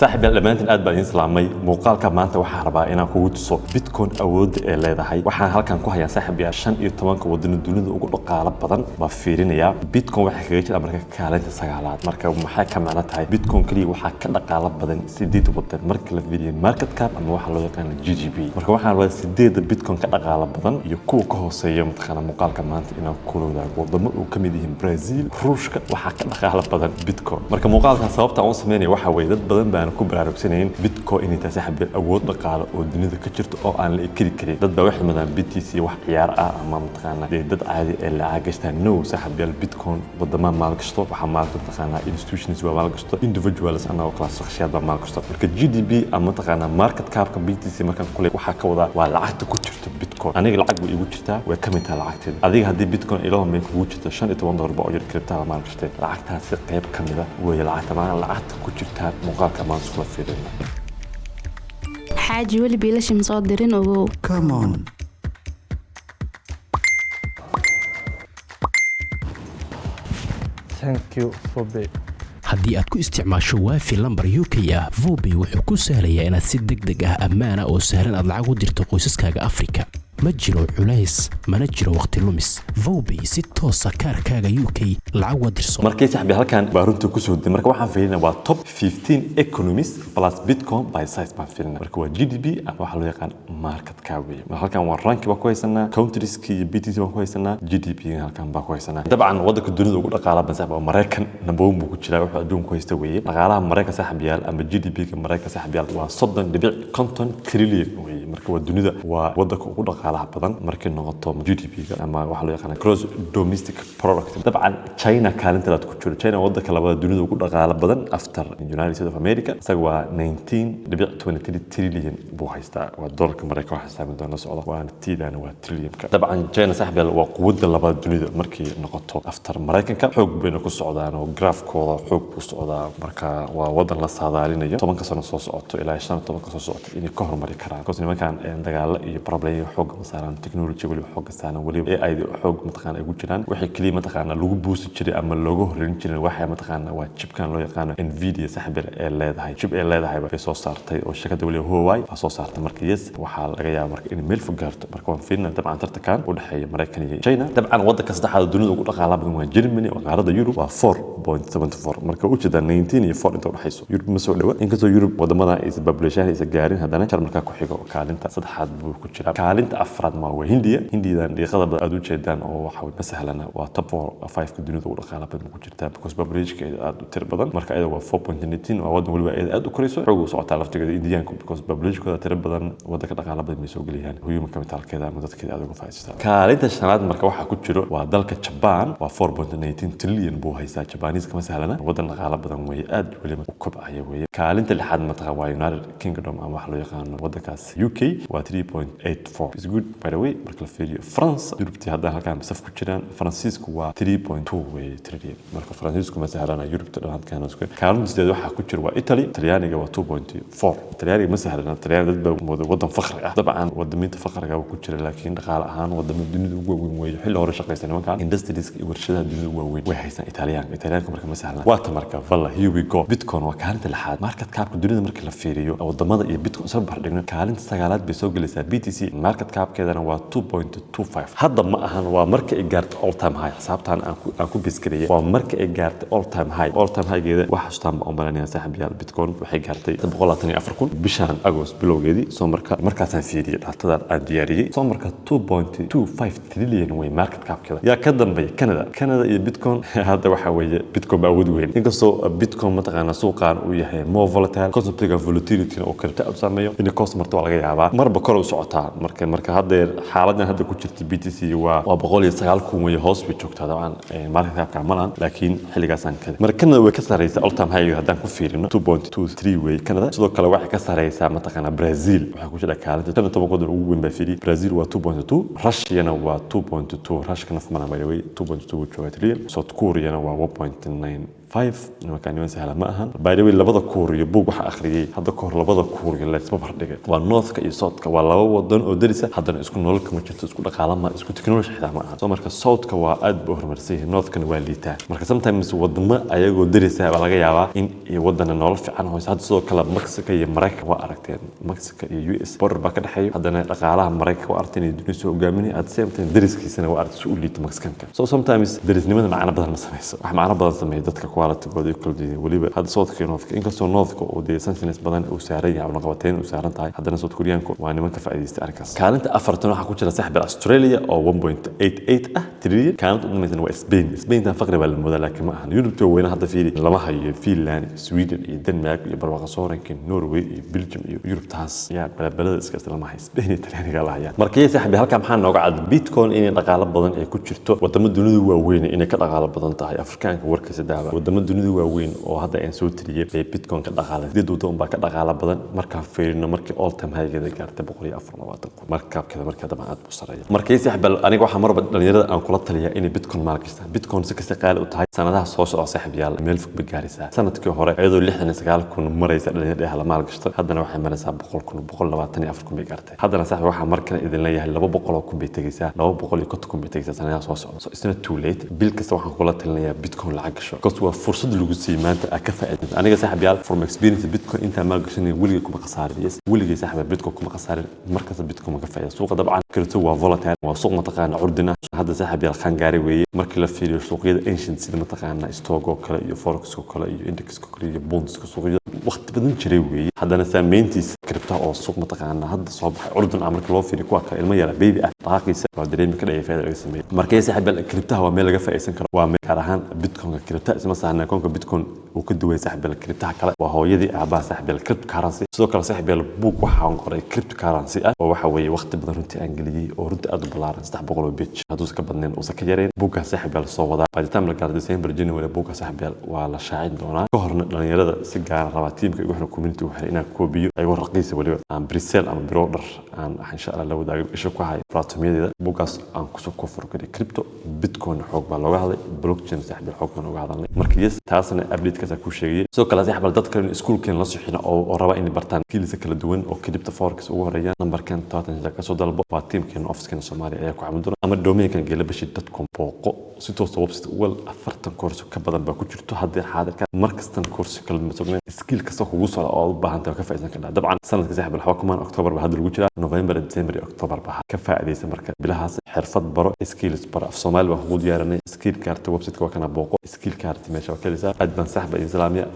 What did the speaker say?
صاحب الأمانة الآد بقى ينسلامي مقال كمان توحى ربع إنا كود صو بيتكون أود اللي هاي وحنا هالكان كوه يا صاحب يا شن يتمن كودين الدنيا وقول قالب بدن ما فيرين يا بيتكون واحد خيرت الأمريكا كالنت سجالات مركب محاكم معناتها هاي بيتكون كلي واحد كذا قالب بدن سديد بدن مركب الفيديو ماركت كاب أما واحد لو كان الجي جي بي مركب واحد لو سديد بيتكون كذا قالب بدن يكون كهوسية متخنا مقال كمان إنا كله ذا وضم وكمديهم برازيل روشك واحد كذا قالب بدن بيتكون مركب مقال كان صوبت عنص مني واحد ويدد بدن بان ku baraarugsaneen bitcoin inta saaxib awood dhaqaale oo dunida ka jirto oo aan la ikiri karin dad baa wax madaan BTC wax ciyaar ah ama mataqaana dad caadi ee la caagashtaa no saaxib bitcoin wadama maal kasto waxa maal mataqaana institutions waa maal kasto individuals ana oo class shakhsiyaad baa maal kasto marka GDP ama mataqaana market cap ka BTC marka kulli waxa ka wada waa lacagta ku jirto bitcoin aniga lacag way igu jirtaa way ka mid tahay lacagteeda adiga hadii bitcoin ilaa ma kugu jirto $15 baa yar kiribtaa maal kastay lacagtaasi qayb kamid ah way lacagta ku jirtaa muuqaalka ma حاجة ولي بيلاش مصادرين أو Come on. Thank you for being. haddii aad ku isticmaasho waafi lambar UK ah Vobi wuxuu ku sahlayaa inaad si degdeg ah ammaan ah oo sahlan aad lacag u dirto qoysaskaaga Afrika ma jiro culays mana jiro waqti lumis Vobi si toos ah kaarkaaga UK lacag u dirso markay saxbi halkan baa runta ku soo diray marka waxaan fiirinaa waa top 15 economies plus bitcoin by size baan fiirinaa marka waa GDP ama waxa loo yaqaan market cap weey halkan waa rank baa ku haysanaa countries ki BTC baa ku haysanaa GDP halkan baa ku haysanaa dabcan waddanka dunida ugu dhaqaalaha badan saxba Mareykan number 1 buu ku jiraa waxa adduunka haysta weeye dhaqaalaha Mareykan saxbiyaal ama GDP ka Mareykan saxbiyaal waa 30.50 trillion weeye marka waa dunida waa waddanka ugu dhaqaalaha badan markii noqoto GDP ka ama waxa loo yaqaan gross domestic product dabcan China kaalinta ku jiro China waddanka labaad dunida ugu dhaqaalaha badan after United States of America isaga waa 19.23 trillion buu haystaa waa dollarka Mareykan waxa xisaabi doona socda waa tiidana waa trillion ka dabcan China saxbiyaal waa quwadda labaad dunida markii noqoto after Mareykanka xoog bayna ku socdaan oo graafkooda xoog ku socdaa marka waa waddan la saadaalinayo 10 sano soo socoto ilaa 15 soo socoto inay ka hormari karaan koos nimankan dagaal iyo problem xoog masaaran technology wali xoog saaran wali AI xoog mataqaan ay ugu jiraan wixii kaliya mataqaan lagu boost jiray ama looga horeyn jiray waxa mataqaan waa chipkan loo yaqaan Nvidia saxbil ee leedahay chip ee leedahay bay soo saartay oo shirkadda wali Huawei soo saartay marka yes waxa laga yaabaa marka in meel fog gaarto marka waan fiirnaa dabcan tartankan u dhaxeeya Mareykan iyo China dabcan waddanka saddexaad dunida ugu dhaqaalaha badan waa Germany oo qaaradda Europe waa 4.74 marka u jeeda 19 iyo 4 inta u dhaxayso Europe ma soo dhawa inkastoo Europe wadamada ay population ay gaarin hadana Jarmalka ku xigo kaalinta saddexaad buu ku jiraa kaalinta afraad ma waa Hindiya Hindiyadan dhiiqada aad u jeedaan oo waxa way masahlana waa top 5 ka dunida ugu dhaqaalaha badan ku jirta because population aad u tir badan marka ayada waa 4.19 waa wadan waliba aad u korayso xoog u socota laftigeeda Indiyaanku because population tir badan wadanka dhaqaalaha badan soo galiyaan human capitalkeeda ama dadkeeda aad uga faa'iideystaan kaalinta shanaad marka waxa ku jiro waa dalka Japan waa 4.19 trillion buu haystaa Japanese kama sahlana wadan dhaqaalaha badan way aad waliba u kobcaya way kaalinta lixaad mataqaan waa United Kingdom ama wax loo yaqaan wadankaas UK waa 3.84 is good by the way marka la fiiriyo France Europe hadda halkaan saf ku jiraan Faransiisku waa 3.2 trillion marka Faransiisku ma sahlana Europe dhan kan isku kaalinta waxa ku jiro waa Italy Talyaaniga waa 2.4 Talyaaniga ma sahlana Talyaaniga dad baa wadan faqri ah dabcan wadamada faqriga ku jira laakiin dhaqaale ahaan wadamada dunida ugu weyn way xilli hore shaqaysan nimankan industries iyo warshadaha dunida ugu weyn way haysan Talyaaniga marka ma sahlana waa tamarka valla here we go bitcoin waa kaalinta lixaad market cap dunida marka la fiiriyo wadamada iyo bitcoin soo bardhigno kaalinta sagaalaad bay soo galaysaa BTC market cap keedana waa 2.25 hadda ma ahan waa marka ay gaarto all time high xisaabtan aan ku biskiriyay waa marka ay gaarto all time high geeda waxa xustaan ba umaleynaya saaxiibayaal bitcoin waxay gaartay 124,000 bishan August bilowgeedii soo markaasaan fiiriyay dhatadan aan diyaariyay soo marka 2.25 trillion way market cap keeda yaa ka dambeeyay Canada iyo bitcoin hadda waxa weeye bitcoin baa awood weyn inkastoo bitcoin mataqaana suuqan uu yahay more volatile conceptiga volatility oo karta u sameeyo in cost marto laga yaabaa marba kor u socotaa marka hadda xaaladdan hadda ku jirta BTC waa 109,000 way hoos u joogtaa dabcan market cap kamalan laakiin xilligaasan kale markana way ka sareysaa all time high haddaan ku fiirino 2.23 way Canada sidoo kale waxa ka sareysaa mataqaana Brazil waxa ku jira kaalinta 17 qodob ugu weyn baa fiiri Brazil waa 2.2 Russia waa 2.2 Russia kana fahmana by the way 2.2 trillion South Korea waa 1.9 5 إنه كان يوم سهل ما أهان بايدوي لبضة كوريا بوق وح أخرية هذا كور لبضة كوريا اللي تسبب هردقة والنورث كيسوت كوالله ودن ودرسة هذا اسكو نولك مجلس اسكو لقالما اسكو تكنولوجيا حدا ما أهان سو مركز صوت كواد بهر مرسيه نورث كان والديتا مركز sometimes ودما أيجو درسة بلاقي يابا إن ودنا نولف عنه هذا صوت كلا مكسيكا يمريك وأركتين مكسيكا يو إس بور بكر حي هذا لقالها مريك وأرتني دنيسو جامني at same time درس كيسنا وأرت سؤولي تمكسكنك so sometimes درس نمنا معنا بدل مسميس معنا بدل سمي دتك كواليتي بودي كل دي وليبا هذا صوت كينوث إنك صوت نوث ودي سنتينس بدن وسعرية أو نقطتين وسعران تاي هذا صوت كوريان كو وأنا ما كفاية استعركس كانت أفرتنا حكوش لسحب أستراليا أو 1.88 تريليون كانت قدام مثلا إسبين تفقر بالموديل لكن ما هن يوروب وين هذا لما هي فنلندا سويدن الدنمارك يبروا صورن كن نرويج بلجيم يوروب تاس يا بلد اسكاس لما هي إسبين تلاني قال هيا مركي سحب هالك محن نوقع بيتكوين إن دقالة بدن أي كتشرتو ودم الدنيا وين إن كدقالة بدن تاعي أفريقيا كوركس دابا ودم الدنيا وين وهذا إن سوتريه بيتكوين كدقالة دي دوتهم كدقالة بدن مركب فيرنا مركب all time هاي كذا كارت بقولي أفرنا مركب كذا مركب ما عاد بصرية مركي سحب أنا واحد مرة بدنا أن كلت لي إن بيتكوين ماركستان بيتكوين سكسقال وتاي سنة سوشيال سحب يلا ملفك بجارسة سنة كهورة أيضا اللي إحنا سقال كون مرة يسأل على ماركستان هذا أنا واحد مرة ساب بقول لواتني أفركم بجارته هذا أنا سحب واحد مرة كان إذن ليه لو بقولكم بيتجسا لو بقول يكتكم بيتجسا سنة سوشيال it's not too late بالكسر واحد كلت لي بيتكوين العقشة كسر فرصة الوجود ما أنت أكفأ أنا سحب يلا from experience بيتكوين أنت ماركشني وليكم خسارة يس ولي سحب بيتكوين خسارة مركز بيتكوين كفاية سوق طبعا كرتوا فولاتيل وسوق متقان عردنا هذا سحب يلا خنجاري وي مركز لفيري سوق يد ancient سيد متقان استوغو كلا يفوركس كلا يندكس كلا يبونس كسوق وقت بدن شريوي هذا أنا ثمينتيس كربتها أو سوق متقان هذا صباح عردنا عمرك لو فيري كواك المية بيبي طاقي سبب دريم كده يفيد الاسمي مركز سحب كربتها هو ميل جفا إنسان كلا وميل كرهان بيتكوين كربتها اسمه مثلا كونك بيتكوين وكدوي سحب الكريبتها كلا وهو يدي أبا سحب الكريبت كارنسي سو كلا سحب البوك وحاون قري كريبت كارنسي وحوي وقت بدن رنتي أنجليزي ورد أدو بلارن سحب قلو بيتش هدوس كبدنين وسكجرين بوكا سحب الصودا بعد تام لقارد ديسمبر جنواري بوكا سحب ولا شاعد دونا كهرنا لأن يرد سجار رواتيم كيروحنا كومينتي وحنا كوبيو أيوة رقيسة ولي عن بريسيل عن برودر عن إن شاء الله لو داعي إيشكوا هاي براتمية ده بوكاس عن كسو كفر كده كريبتو بيتكوين حقوق باللغة بلوك تشين سحب الحقوق من وجهة مركز تاسنا أبديت كذا كوشيء سو كلا سحب الدات كان سكول كان لصحينا أو ربع إني برتان كيل سكال دوين أو كريبتو فوركس أو ريان نمبر كان تاتن جاك سو دال باتيم كان أوفيس كان سومالي أياكو عمدنا أما الدومين كان جل بشدتكم بوقو سيتو صوبست أول أفرتن كورس كبدن باكوتشرتو هذا حاضر كان مركز تن كورس كلمة سجن سكيل كسو وصل أو بهانت وكفى إذا كان طبعا سنة سحب الحكومة أكتوبر بهذا الوجرة نوفمبر ديسمبر أكتوبر بها كفى ديس مركز بلا هاس حرفة برو سكيلز برا في الصومال وحقود يارني سكيل كارت ويب سايت كنا بوقو سكيل كارت ماشي وكذا أدبن سحب الإسلامية